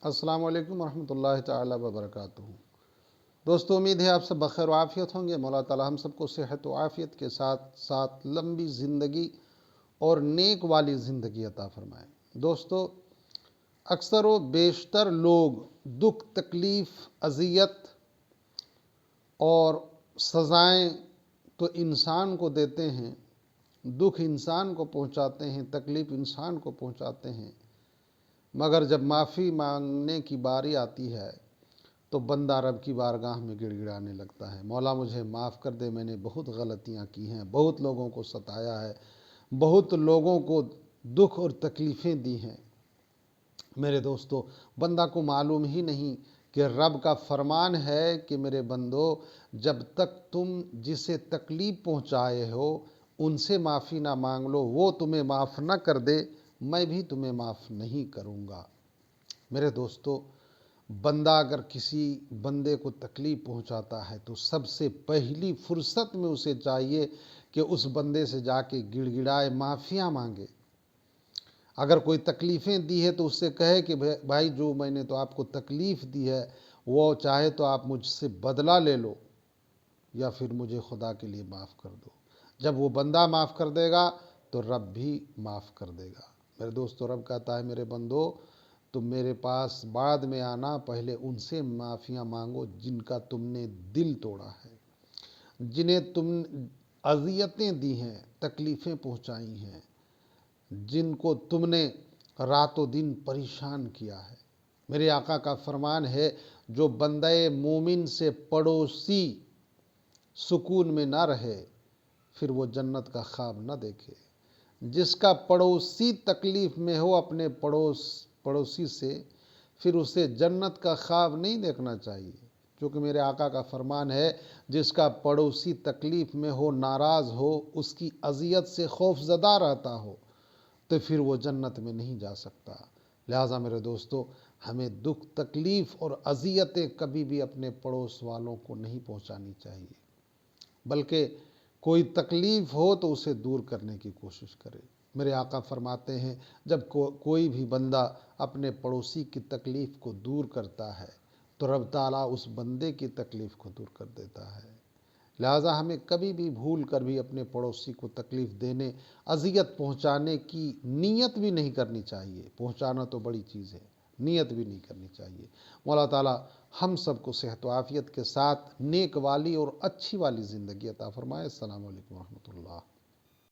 السلام علیکم ورحمۃ اللہ تعالی وبرکاتہ۔ دوستو، امید ہے آپ سب بخیر و عافیت ہوں گے۔ مولا تعالی ہم سب کو صحت و عافیت کے ساتھ ساتھ لمبی زندگی اور نیک والی زندگی عطا فرمائے۔ دوستو، اکثر و بیشتر لوگ دکھ، تکلیف، اذیت اور سزائیں تو انسان کو دیتے ہیں، دکھ انسان کو پہنچاتے ہیں، تکلیف انسان کو پہنچاتے ہیں، مگر جب معافی مانگنے کی باری آتی ہے تو بندہ رب کی بارگاہ میں گڑ گڑانے لگتا ہے، مولا مجھے معاف کر دے، میں نے بہت غلطیاں کی ہیں، بہت لوگوں کو ستایا ہے، بہت لوگوں کو دکھ اور تکلیفیں دی ہیں۔ میرے دوستو، بندہ کو معلوم ہی نہیں کہ رب کا فرمان ہے کہ میرے بندو، جب تک تم جسے تکلیف پہنچائے ہو ان سے معافی نہ مانگ لو، وہ تمہیں معاف نہ کر دے، میں بھی تمہیں معاف نہیں کروں گا۔ میرے دوستو، بندہ اگر کسی بندے کو تکلیف پہنچاتا ہے تو سب سے پہلی فرصت میں اسے چاہیے کہ اس بندے سے جا کے گڑ گڑائے، معافیاں مانگے۔ اگر کوئی تکلیفیں دی ہے تو اس سے کہے کہ بھائی جو میں نے تو آپ کو تکلیف دی ہے وہ چاہے تو آپ مجھ سے بدلہ لے لو یا پھر مجھے خدا کے لیے معاف کر دو۔ جب وہ بندہ معاف کر دے گا تو رب بھی معاف کر دے گا۔ میرے دوستو، رب کہتا ہے میرے بندو، تم میرے پاس بعد میں آنا، پہلے ان سے معافیاں مانگو جن کا تم نے دل توڑا ہے، جنہیں تم اذیتیں دی ہیں، تکلیفیں پہنچائی ہیں، جن کو تم نے رات و دن پریشان کیا ہے۔ میرے آقا کا فرمان ہے، جو بندہ مومن سے پڑوسی سکون میں نہ رہے پھر وہ جنت کا خواب نہ دیکھے۔ جس کا پڑوسی تکلیف میں ہو اپنے پڑوسی سے، پھر اسے جنت کا خواب نہیں دیکھنا چاہیے، کیونکہ میرے آقا کا فرمان ہے، جس کا پڑوسی تکلیف میں ہو، ناراض ہو، اس کی اذیت سے خوف زدہ رہتا ہو تو پھر وہ جنت میں نہیں جا سکتا۔ لہٰذا میرے دوستو، ہمیں دکھ، تکلیف اور اذیتیں کبھی بھی اپنے پڑوس والوں کو نہیں پہنچانی چاہیے، بلکہ کوئی تکلیف ہو تو اسے دور کرنے کی کوشش کرے۔ میرے آقا فرماتے ہیں، جب کوئی بھی بندہ اپنے پڑوسی کی تکلیف کو دور کرتا ہے تو رب تعالیٰ اس بندے کی تکلیف کو دور کر دیتا ہے۔ لہٰذا ہمیں کبھی بھی بھول کر بھی اپنے پڑوسی کو تکلیف دینے، اذیت پہنچانے کی نیت بھی نہیں کرنی چاہیے۔ پہنچانا تو بڑی چیز ہے، نیت بھی نہیں کرنی چاہیے۔ مولا تعالیٰ ہم سب کو صحت و عافیت کے ساتھ نیک والی اور اچھی والی زندگی عطا فرمائے۔ السلام علیکم ورحمۃ اللہ۔